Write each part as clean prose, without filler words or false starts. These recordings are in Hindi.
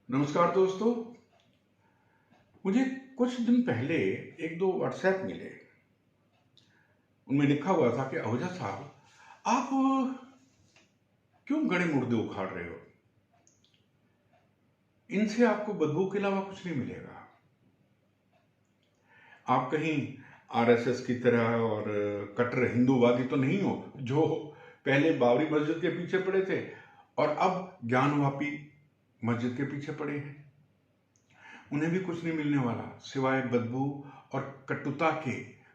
नमस्कार दोस्तों। मुझे कुछ दिन पहले एक दो व्हाट्सएप मिले। उनमें लिखा हुआ था कि आहूजा साहब, आप क्यों गड़े मुर्दे उखाड़ रहे हो? इनसे आपको बदबू के अलावा कुछ नहीं मिलेगा। आप कहीं आरएसएस की तरह और कट्टर हिंदूवादी तो नहीं हो जो पहले बाबरी मस्जिद के पीछे पड़े थे और अब ज्ञानवापी मस्जिद के पीछे पड़े हैं। उन्हें भी कुछ नहीं मिलने वाला सिवाय बदबू और कटुता के,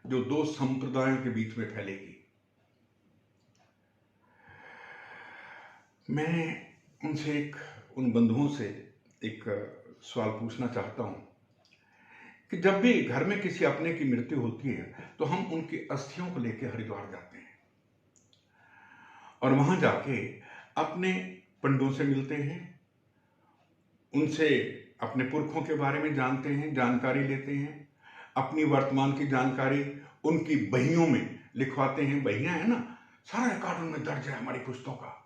जो दो संप्रदायों के बीच में फैलेगी। मैं उन बंधुओं से एक सवाल पूछना चाहता हूं कि जब भी घर में किसी अपने की मृत्यु होती है तो हम उनकी अस्थियों को लेकर हरिद्वार जाते हैं और वहां जाके अपने पंडों से मिलते हैं, उनसे अपने पुरखों के बारे में जानते हैं, जानकारी लेते हैं, अपनी वर्तमान की जानकारी उनकी बहियों में लिखवाते हैं। बहियां है ना, सारा रिकॉर्ड उनमें दर्ज है हमारी पुस्तकों का।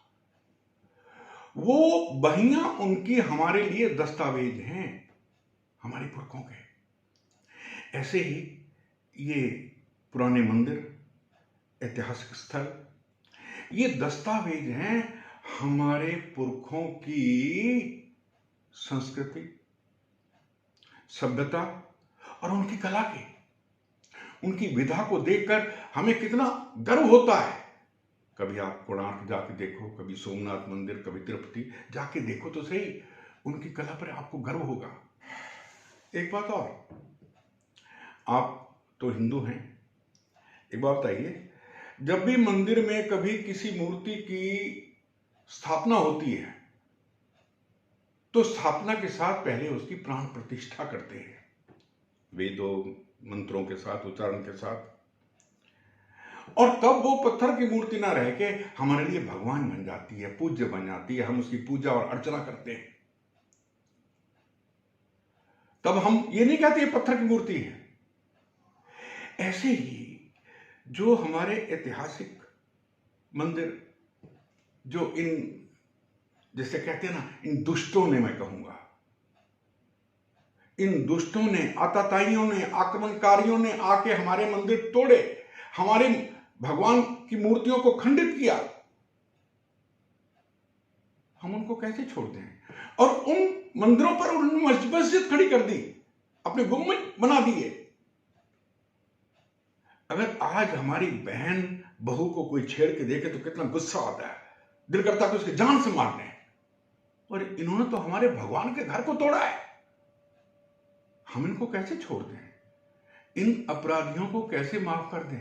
वो बहियां उनकी हमारे लिए दस्तावेज हैं, हमारे पुरखों के। ऐसे ही ये पुराने मंदिर, ऐतिहासिक स्थल, ये दस्तावेज हैं हमारे पुरखों की संस्कृति, सभ्यता और उनकी कला के। उनकी विधा को देखकर हमें कितना गर्व होता है। कभी आप कोणार्क जाके देखो, कभी सोमनाथ मंदिर, कभी तिरुपति जाके देखो तो सही, उनकी कला पर आपको गर्व होगा। एक बात और, आप तो हिंदू हैं, एक बात बताइए, जब भी मंदिर में कभी किसी मूर्ति की स्थापना होती है तो स्थापना के साथ पहले उसकी प्राण प्रतिष्ठा करते हैं, वेदों मंत्रों के साथ, उच्चारण के साथ। और तब वो पत्थर की मूर्ति ना रह के हमारे लिए भगवान बन जाती है, पूज्य बन जाती है। हम उसकी पूजा और अर्चना करते हैं। तब हम ये नहीं कहते ये पत्थर की मूर्ति है। ऐसे ही जो हमारे ऐतिहासिक मंदिर, जो इन जैसे कहते हैं ना, इन दुष्टों ने, मैं कहूंगा इन दुष्टों ने, आतताइयों ने, आक्रमणकारियों ने आके हमारे मंदिर तोड़े, हमारे भगवान की मूर्तियों को खंडित किया, हम उनको कैसे छोड़ दें? और उन मंदिरों पर उन्होंने मस्जिद खड़ी कर दी, अपने गुम्बद बना दिए। अगर आज हमारी बहन बहू को कोई छेड़ के देखे तो कितना गुस्सा आता है, दिल करता है कि उसकी जान से मारने। और इन्होंने तो हमारे भगवान के घर को तोड़ा है, हम इनको कैसे छोड़ दें? इन अपराधियों को कैसे माफ कर दें?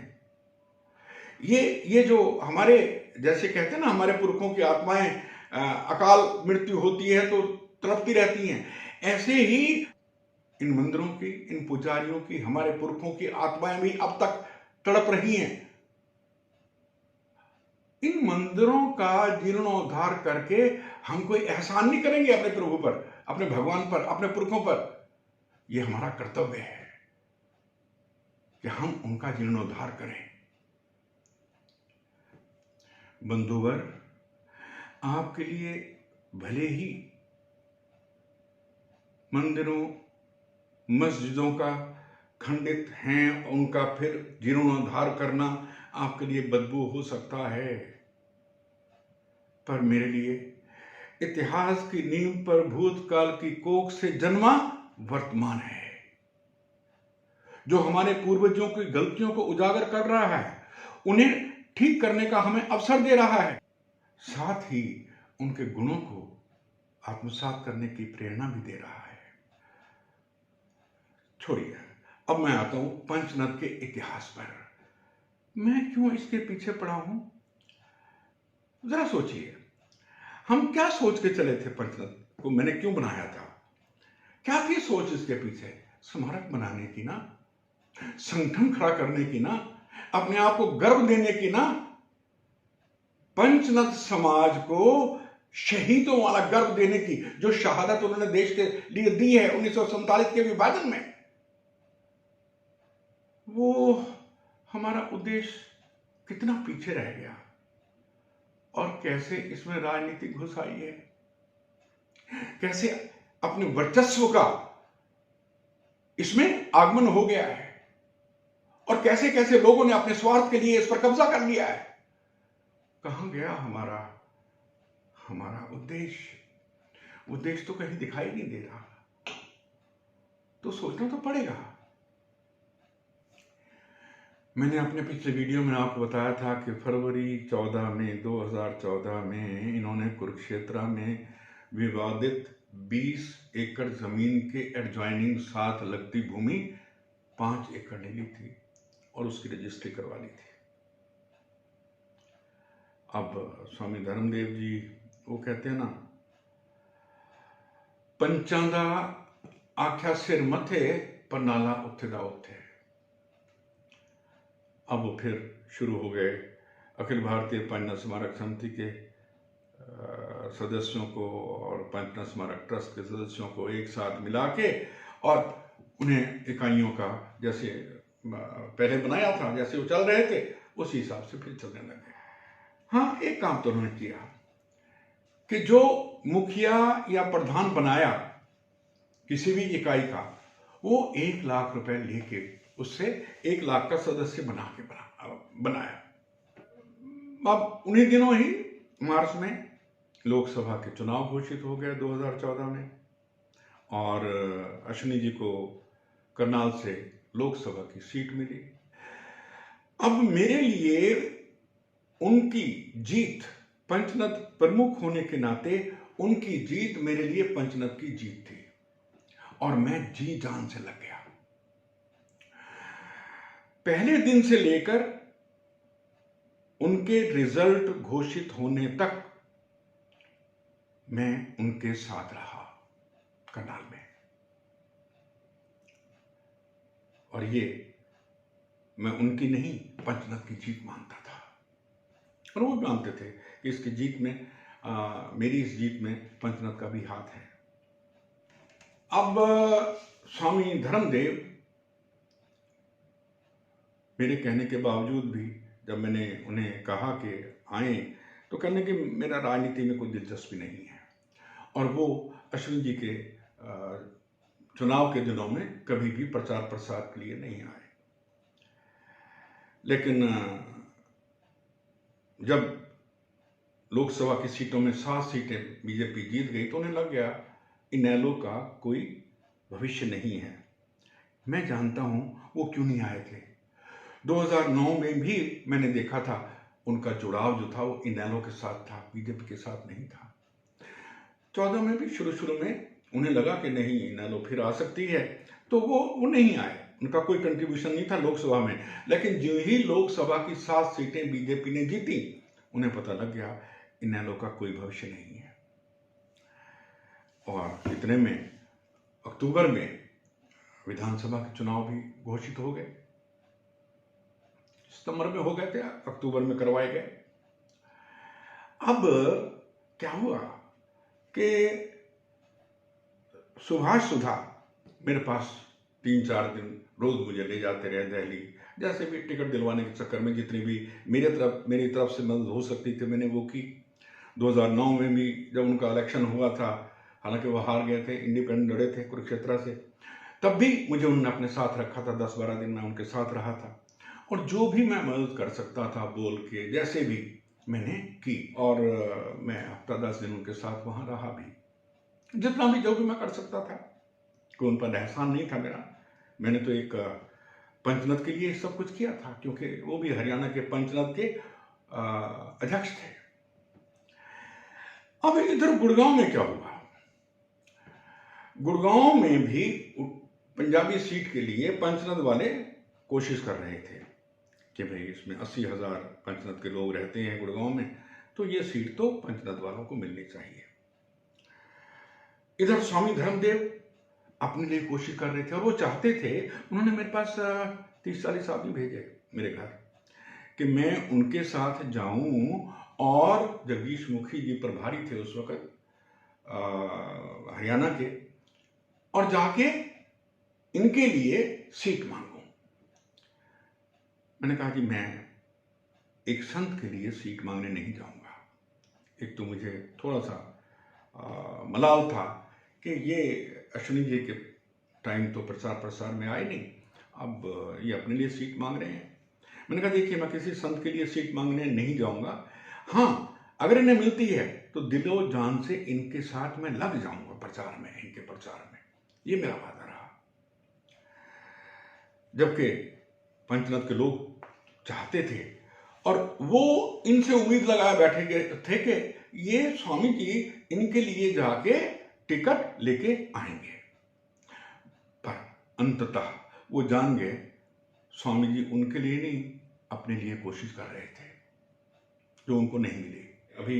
ये जो हमारे, जैसे कहते हैं ना, हमारे पुरखों की आत्माएं अकाल मृत्यु होती है तो तड़पती रहती हैं, ऐसे ही इन मंदिरों की, इन पुजारियों की, हमारे पुरखों की आत्माएं भी अब तक तड़प रही हैं। इन मंदिरों का जीर्णोद्धार करके हम कोई एहसान नहीं करेंगे अपने प्रभु पर, अपने भगवान पर, अपने पुरखों पर। यह हमारा कर्तव्य है कि हम उनका जीर्णोद्धार करें। बंधुवर, आपके लिए भले ही मंदिरों, मस्जिदों का खंडित हैं, उनका फिर जीर्णोद्धार करना आपके लिए बदबू हो सकता है, पर मेरे लिए इतिहास की नींव पर भूतकाल की कोख से जन्मा वर्तमान है, जो हमारे पूर्वजों की गलतियों को उजागर कर रहा है, उन्हें ठीक करने का हमें अवसर दे रहा है, साथ ही उनके गुणों को आत्मसात करने की प्रेरणा भी दे रहा है। छोड़िए, अब मैं आता हूं पंचनद के इतिहास पर। मैं क्यों इसके पीछे पड़ा हूं? जरा सोचिए, हम क्या सोच के चले थे? पंचनद को मैंने क्यों बनाया था? क्या थी सोच इसके पीछे? स्मारक बनाने की ना, संगठन खड़ा करने की ना, अपने आप को गर्व देने की ना, पंचनद समाज को शहीदों वाला गर्व देने की, जो शहादत उन्होंने देश के लिए दी है 1947 के विभाजन में। वो हमारा उद्देश्य कितना पीछे रह गया और कैसे इसमें राजनीति घुस आई है, कैसे अपने वर्चस्व का इसमें आगमन हो गया है और कैसे कैसे लोगों ने अपने स्वार्थ के लिए इस पर कब्जा कर लिया है। कहां गया हमारा हमारा उद्देश्य तो कहीं दिखाई नहीं दे रहा। तो सोचना तो पड़ेगा। मैंने अपने पिछले वीडियो में आपको बताया था कि फरवरी 14 में 2014 में इन्होंने कुरुक्षेत्र में विवादित 20 एकड़ जमीन के एडजॉइनिंग साथ लगती भूमि 5 एकड़ ले ली थी और उसकी रजिस्ट्री करवा ली थी। अब स्वामी धर्मदेव जी वो कहते हैं ना, पंचांदा आख्या सिर मथे पर नाला उत्थे दा उत्थे। अब वो फिर शुरू हो गए अखिल भारतीय पंचना स्मारक समिति के सदस्यों को और पंचना स्मारक ट्रस्ट के सदस्यों को एक साथ मिला के और उन्हें इकाइयों का जैसे पहले बनाया था, जैसे वो चल रहे थे उसी हिसाब से फिर चलने लगे। हाँ, एक काम तो उन्होंने किया कि जो मुखिया या प्रधान बनाया किसी भी इकाई का, वो 1 लाख रुपए लेके उससे 1 लाख का सदस्य बनाया। अब उन्हीं दिनों ही मार्च में लोकसभा के चुनाव घोषित हो गए 2014 में और अश्विनी जी को करनाल से लोकसभा की सीट मिली। अब मेरे लिए उनकी जीत, पंचनद प्रमुख होने के नाते उनकी जीत मेरे लिए पंचनद की जीत थी और मैं जी जान से लग गया। पहले दिन से लेकर उनके रिजल्ट घोषित होने तक मैं उनके साथ रहा करनाल में, और ये मैं उनकी नहीं पंचनद की जीत मानता था और वो मानते थे कि इसकी जीत में मेरी इस जीत में पंचनद का भी हाथ है। अब स्वामी धर्मदेव मेरे कहने के बावजूद भी जब मैंने उन्हें कहा कि आए, तो कहने कि मेरा राजनीति में कोई दिलचस्पी नहीं है, और वो अश्विनी जी के चुनाव के दिनों में कभी भी प्रचार प्रसार के लिए नहीं आए। लेकिन जब लोकसभा की सीटों में 7 सीटें बीजेपी जीत गई तो उन्हें लग गया इनेलो का कोई भविष्य नहीं है। मैं जानता हूं वो क्यों नहीं आए थे। 2009 में भी मैंने देखा था उनका जुड़ाव जो था वो इनेलो के साथ था, बीजेपी के साथ नहीं था। 14 में भी शुरू में उन्हें लगा कि नहीं इनेलो फिर आ सकती है, तो वो नहीं आए, उनका कोई कंट्रीब्यूशन नहीं था लोकसभा में। लेकिन जो ही लोकसभा की 7 सीटें बीजेपी ने जीती, उन्हें पता लग गया इनेलो का कोई भविष्य नहीं है। और इतने में अक्टूबर में विधानसभा के चुनाव भी घोषित हो गए। सितंबर में हो गए थे, अक्टूबर में करवाए गए। अब क्या हुआ कि सुभाष सुधा मेरे पास 3-4 दिन रोज मुझे ले जाते रहे दिल्ली, जैसे भी टिकट दिलवाने के चक्कर में जितनी भी मेरी तरफ से मदद हो सकती थी मैंने वो की। 2009 में भी जब उनका इलेक्शन हुआ था, हालांकि वो हार गए थे, इंडिपेंडेंट लड़े थे कुरुक्षेत्र से, तब भी मुझे उन्होंने अपने साथ रखा था। 10-12 दिन मैं उनके साथ रहा था और जो भी मैं मदद कर सकता था बोल के जैसे भी मैंने की, और मैं हफ्ता 10 दिन उनके साथ वहां रहा भी, जितना भी जो भी मैं कर सकता था। कोई उन पर एहसान नहीं था मेरा। मैंने तो एक पंचनद के लिए सब कुछ किया था, क्योंकि वो भी हरियाणा के पंचनद के अध्यक्ष थे। अब इधर गुड़गांव में क्या हुआ, गुड़गांव में भी पंजाबी सीट के लिए पंचनद वाले कोशिश कर रहे थे कि भाई इसमें 80,000 पंचनद के लोग रहते हैं गुड़गांव में, तो ये सीट तो पंचनद वालों को मिलनी चाहिए। इधर स्वामी धर्मदेव अपने लिए कोशिश कर रहे थे और वो चाहते थे, उन्होंने मेरे पास 30-40 आदमी भेजे मेरे घर कि मैं उनके साथ जाऊं, और जगदीश मुखी जी प्रभारी थे उस वक्त हरियाणा के, और जाके इनके लिए सीट मांगूं। मैंने कहा कि मैं एक संत के लिए सीट मांगने नहीं जाऊंगा। एक तो मुझे थोड़ा सा मलाल था कि ये अश्विनी जी के टाइम तो प्रचार प्रसार में आए नहीं, अब ये अपने लिए सीट मांग रहे हैं। मैंने कहा देखिए, मैं किसी संत के लिए सीट मांगने नहीं जाऊंगा। हाँ, अगर इन्हें मिलती है तो दिलो जान से इनके साथ मैं लग जाऊंगा प्रचार में, इनके प्रचार में। ये मेरा वादा रहा। जबकि पंचनद के लोग चाहते थे और वो इनसे उम्मीद लगाए बैठे थे कि ये स्वामी जी इनके लिए जाके टिकट लेके आएंगे। पर अंततः वो जान गए स्वामी जी उनके लिए नहीं, अपने लिए कोशिश कर रहे थे, जो उनको नहीं मिली। अभी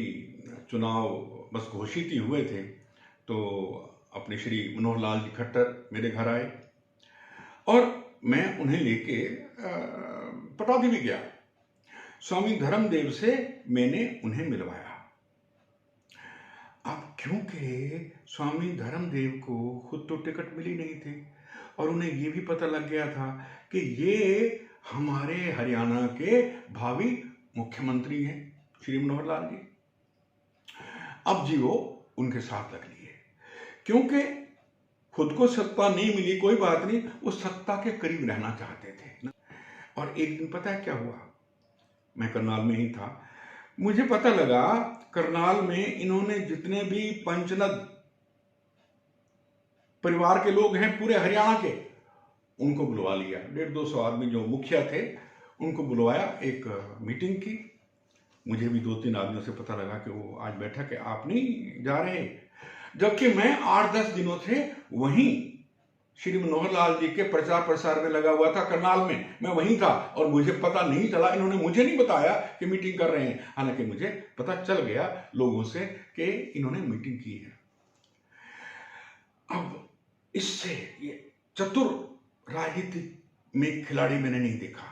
चुनाव बस घोषित ही हुए थे तो अपने श्री मनोहर लाल जी खट्टर मेरे घर आए और मैं उन्हें लेके पटादी भी गया। स्वामी धर्मदेव से मैंने उन्हें मिलवाया। अब क्योंकि स्वामी धर्मदेव को खुद तो टिकट मिली नहीं थी और उन्हें ये भी पता लग गया था कि ये हमारे हरियाणा के भावी मुख्यमंत्री हैं श्री मनोहर लाल जी। अब जी वो उनके साथ लग लिए, क्योंकि खुद को सत्ता नहीं मिली, कोई बात नहीं, वो सत्ता के करीब रहना चाहते थे। और एक दिन पता है क्या हुआ, मैं करनाल में ही था, मुझे पता लगा करनाल में इन्होंने जितने भी पंचनद परिवार के लोग हैं पूरे हरियाणा के, उनको बुलवा लिया। 150-200 आदमी जो मुखिया थे उनको बुलवाया, एक मीटिंग की। मुझे भी 2-3 आदमियों से पता लगा कि वो आज बैठक है, आप नहीं जा रहे, जबकि मैं 8-10 दिनों से वहीं श्री मनोहर लाल जी के प्रचार प्रसार में लगा हुआ था करनाल में, मैं वहीं था और मुझे पता नहीं चला, इन्होंने मुझे नहीं बताया कि मीटिंग कर रहे हैं। हालांकि मुझे पता चल गया लोगों से कि इन्होंने मीटिंग की है। अब इससे ये चतुर राजनीतिक में खिलाड़ी मैंने नहीं देखा।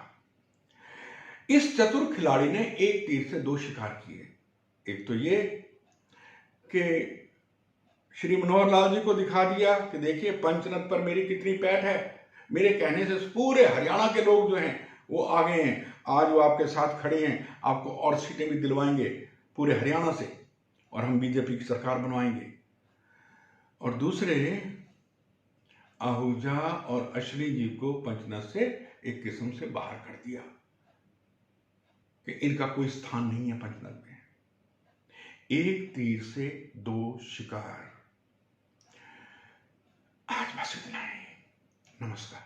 इस चतुर खिलाड़ी ने एक तीर से दो शिकार किए। एक तो ये कि श्री मनोहर लाल जी को दिखा दिया कि देखिए पंचनद पर मेरी कितनी पैठ है, मेरे कहने से पूरे हरियाणा के लोग जो हैं वो आ गए हैं, आज वो आपके साथ खड़े हैं, आपको और सीटें भी दिलवाएंगे पूरे हरियाणा से और हम बीजेपी की सरकार बनवाएंगे। और दूसरे, आहूजा और अश्विनी जी को पंचनद से एक किस्म से बाहर कर दिया कि इनका कोई स्थान नहीं है पंचनद में। एक तीर से दो शिकार। आज बस इतना ही। नमस्कार।